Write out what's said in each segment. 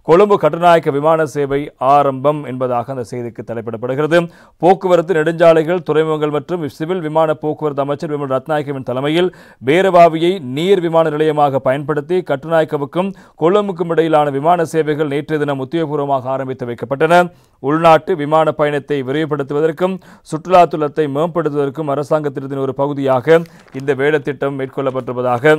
கொழும்பு கட்டுநாயக்க விமான சேவை ஆரம்பம் என்பதாக அந்த செய்திக்கு தலைப்பிடப்படுகிறது. போக்குவரத்து நெடுஞ்சாலைகள் துறைமுகங்கள் மற்றும் சிவில் விமான போக்குவரத்து அமைச்சர் விமல் ரத்நாயக்கவின் தலைமையில் பேரவாவியை நீர் விமான நிலையமாக பயன்படுத்தி கட்டுநாயக்கவுக்கும் கொழும்புக்கும் இடையிலான விமான சேவைகள் நேற்றைய தினம் உத்தியோகபூர்வமாக ஆரம்பித்து வைக்கப்பட்டன. உள்நாட்டு விமான பயணத்தை விரைவுபடுத்துவதற்கும் சுற்றுலாத்துலத்தை மேம்படுத்துவதற்கும் அரசாங்கத்தின் ஒரு பகுதியாக இந்த வேலைத்திட்டம் மேற்கொள்ளப்பட்டிருப்பதாக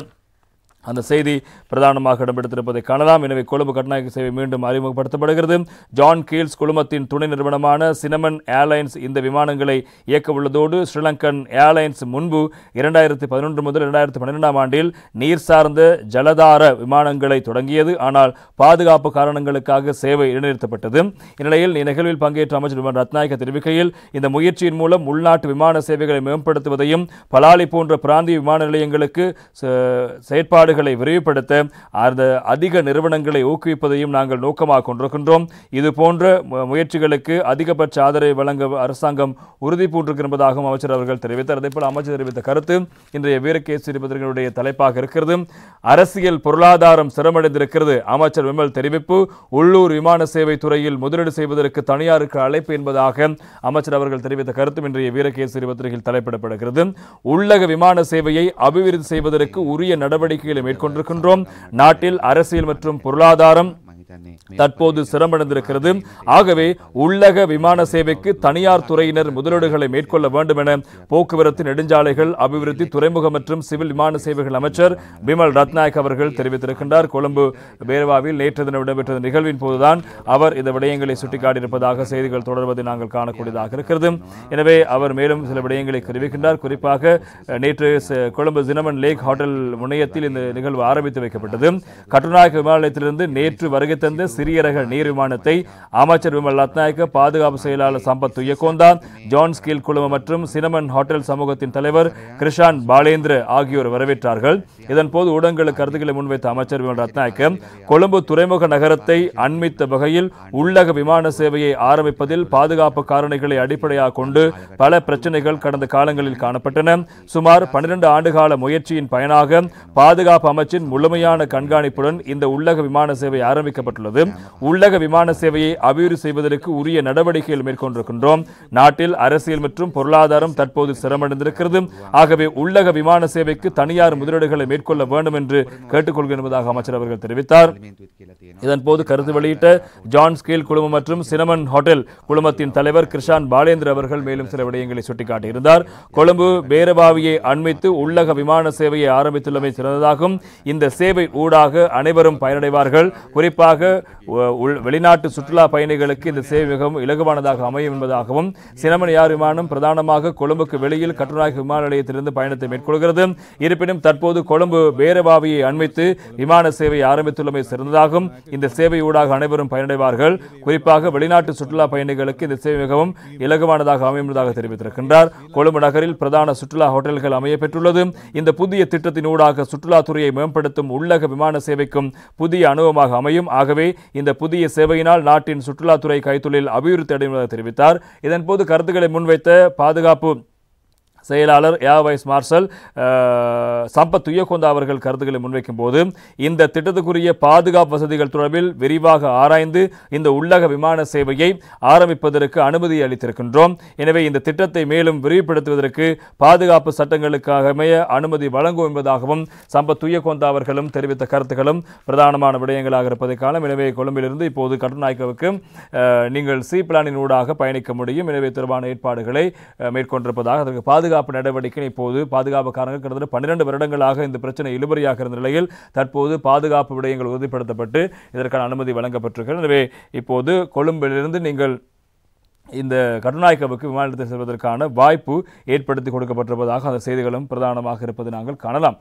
அந்த செய்தி பிரதானமாக இடம்பெடுத்திருப்பதை காணலாம். எனவே கொழும்பு கட்டுநாயக்க சேவை மீண்டும் அறிமுகப்படுத்தப்படுகிறது. ஜான் கீல்ஸ் குழுமத்தின் துணை நிறுவனமான சினமன் ஏர்லைன்ஸ் இந்த விமானங்களை இயக்க உள்ளதோடு ஸ்ரீலங்கன் ஏர்லைன்ஸ் முன்பு 2011 முதல் 2012 ஆண்டில் நீர் சார்ந்த ஜலதார விமானங்களை தொடங்கியது. ஆனால் பாதுகாப்பு காரணங்களுக்காக சேவை இடைநிறுத்தப்பட்டது. இந்நிலையில் நிகழ்வில் பங்கேற்ற அமைச்சர் விமல் ரத்நாயக்க தெரிவிக்கையில் இந்த முயற்சியின் மூலம் உள்நாட்டு விமான சேவைகளை மேம்படுத்துவதையும் பலாலி போன்ற பிராந்திய விமான நிலையங்களுக்கு செயற்பாடுகளை விரைவுபடுத்த அந்த அதிக நிறுவனங்களை ஊக்குவிப்பதையும் நாங்கள் நோக்கமாக கொண்டிருக்கின்றோம். இது போன்ற முயற்சிகளுக்கு அதிகபட்ச ஆதரவை வழங்க அரசாங்கம் உறுதி பூண்டிருப்பதாகவும் அமைச்சர் அவர்கள் தெரிவித்தார். அதேபோல் அமைச்சர் தெரிவித்த கருத்து இன்றைய வீரகேசரி பத்திரிகையுடைய தலைப்பாக இருக்கிறது. அரசியல் பொருளாதாரம் சிரமடைந்திருக்கிறது. அமைச்சர் விமல் தெரிவிப்பு. உள்ளூர் விமான சேவை துறையில் முதலீடு செய்வதற்கு தனியாருக்கு அழைப்பு என்பதாக அமைச்சர் அவர்கள் தெரிவித்த கருத்தும் இன்றைய வீரகேசரி பத்திரிகையில் தலைப்பிடப்படுகிறது. உள்ளக விமான சேவையை அபிவிருத்தி செய்வதற்கு உரிய நடவடிக்கைகளை மேற்கொண்டிருக்கின்றோம். நாட்டில் அரசியல் மற்றும் பொருளாதாரம் தற்போது சிரமடைந்திருக்கிறது. ஆகவே உள்ளக விமான சேவைக்கு தனியார் துறையினர் முதலீடுகளை மேற்கொள்ள வேண்டும் என போக்குவரத்து நெடுஞ்சாலைகள் அபிவிருத்தி துறைமுக மற்றும் சிவில் விமான சேவைகள் அமைச்சர் விமல் ரத்நாயக் அவர்கள் தெரிவித்திருக்கின்றார். கொழும்பு பேரவாவில் நேற்று தினம் இடம்பெற்ற நிகழ்வின் போதுதான் அவர் இந்த விடயங்களை சுட்டிக்காட்டியிருப்பதாக செய்திகள் தொடர்வதை நாங்கள் காணக்கூடியதாக இருக்கிறது. எனவே அவர் மேலும் சில விடயங்களை தெரிவிக்கின்றார். குறிப்பாக நேற்று கொழும்பு சினமன் லேக் ஹோட்டல் முனையத்தில் இந்த நிகழ்வு ஆரம்பித்து வைக்கப்பட்டது. கட்டுநாயக்க விமான நிலையத்திலிருந்து நேற்று வருகை தந்த சிறிய ரக நீர் விமானத்தை அமைச்சர் விமல் ரத்நாயக்க, பாதுகாப்பு செயலாளர் சம்பத் துயக்கோந்தா, ஜான் ஸ்கீல் குழுமம் மற்றும் சினமன் ஹோட்டல் சமூகத்தின் தலைவர் கிருஷான் பாலேந்திர ஆகியோர் வரவேற்றார்கள். இதன்போது ஊடகங்களுக்கு கருத்துக்களை முன்வைத்த அமைச்சர் விமல் ரத்நாயக்க கொழும்பு துறைமுக நகரத்தை அண்மித்த வகையில் உள்ளக விமான சேவையை ஆரம்பிப்பதில் பாதுகாப்பு காரணிகளை அடிப்படையாக கொண்டு பல பிரச்சனைகள் கடந்த காலங்களில் காணப்பட்டன. சுமார் 12 ஆண்டுகால முயற்சியின் பயனாக பாதுகாப்பு அமைச்சின் முழுமையான கண்காணிப்புடன் இந்த உள்ளக விமான சேவை ஆரம்பிக்கப்பட்டுள்ளது. உள்ளக விமான சேவையை அபிவிருத்தி செய்வதற்கு உரிய நடவடிக்கைகள் மேற்கொண்டிருக்கின்றோம். நாட்டில் அரசியல் மற்றும் பொருளாதாரம் தற்போது சிரமடைந்திருக்கிறது. ஆகவே உள்ளக விமான சேவைக்கு தனியார் முதலீடுகளை மேற்கொள்ள வேண்டும் என்று கேட்டுக்கொள்கிறேன் என்பதாக அமைச்சர் அவர்கள் தெரிவித்தார். இதன்போது கருத்து வெளியிட்ட ஜான் ஸ்கீல் குழுமம் மற்றும் சினமன் ஹோட்டல் குழுமத்தின் தலைவர் கிருஷான் பாலேந்திர அவர்கள் மேலும் சில விடயங்களை சுட்டிக்காட்டியிருந்தார். கொழும்பு பேரவாவியை அண்மித்து உள்ளக விமான சேவையை ஆரம்பித்துள்ளமை சிறந்ததாகும். இந்த சேவை ஊடாக அனைவரும் பயனடைவார்கள். குறிப்பாக வெளிநாட்டு சுற்றுலா பயணிகளுக்கு இந்த சேவை மிகவும் இலகுவானதாக அமையும் என்பதாகவும் சினமன் ஏர் விமானம் பிரதானமாக கொழும்புக்கு வெளியில் கட்டுநாயக்க விமான நிலையத்திலிருந்து பயணத்தை மேற்கொள்கிறது. இருப்பினும் தற்போது கொழும்பு பேரவாவியை அண்மித்து விமான சேவை ஆரம்பித்துள்ளமை சிறந்ததாகும். இந்த சேவை ஊடாக அனைவரும் பயனடைவார்கள். குறிப்பாக வெளிநாட்டு சுற்றுலா பயணிகளுக்கு இந்த சேவை மிகவும் இலகுவானதாக அமையும் என்பதாக தெரிவித்திருக்கின்றார். கொழும்பு நகரில் பிரதான சுற்றுலா ஹோட்டல்கள் அமைய பெற்றுள்ளது. இந்த புதிய திட்டத்தின் ஊடாக சுற்றுலாத்துறையை மேம்படுத்தும் உள்ளக விமான சேவைக்கும் புதிய அனுபவமாக அமையும். ஆகவே இந்த புதிய சேவையினால் நாட்டின் சுற்றுலாத்துறை கைத்தொழில் அபிவிருத்தி அடையும் என்று தெரிவித்தார். இதன்போது கருத்துக்களை முன்வைத்த பாதுகாப்பு செயலாளர் ஏர் வைஸ் மார்ஷல் சம்பத் துயக்கோந்தா அவர்கள் கருத்துக்களை முன்வைக்கும் போது இந்த திட்டத்துக்குரிய பாதுகாப்பு வசதிகள் தொடர்பில் விரிவாக ஆராய்ந்து இந்த உள்ளக விமான சேவையை ஆரம்பிப்பதற்கு அனுமதி அளித்திருக்கின்றோம். எனவே இந்த திட்டத்தை மேலும் விரிவுபடுத்துவதற்கு பாதுகாப்பு சட்டங்களுக்காக அனுமதி வழங்கும் என்பதாகவும் சம்பத் துயக்கோந்தா அவர்களும் தெரிவித்த கருத்துக்களும் பிரதானமான விடயங்களாக இருப்பதை காலம். எனவே கொழும்பிலிருந்து இப்போது கட்டுநாயக்கவுக்கு நீங்கள் சி பிளானின் ஊடாக பயணிக்க முடியும். எனவே தொடர்பான ஏற்பாடுகளை மேற்கொண்டிருப்பதாக அதற்கு பாதுகாப்பு நடவடிக்கை இப்போது பாதுகாப்பு காரணங்கள் கிட்டத்தட்ட 12 வருடங்களாக இந்த பிரச்சனை இழுபறியாக இருந்த நிலையில் தற்போது பாதுகாப்பு விடயங்கள் உறுதிப்படுத்தப்பட்டு இதற்கான அனுமதி வழங்கப்பட்டிருக்கிறது. எனவே இப்போது கொழும்பிலிருந்து நீங்கள் இந்த கட்டுநாயக்கவுக்கு விமானத்தில் செல்வதற்கான வாய்ப்பு ஏற்படுத்தி கொடுக்கப்பட்டிருப்பதாக அந்த செய்திகளும் பிரதானமாக இருப்பதை நாங்கள் காணலாம்.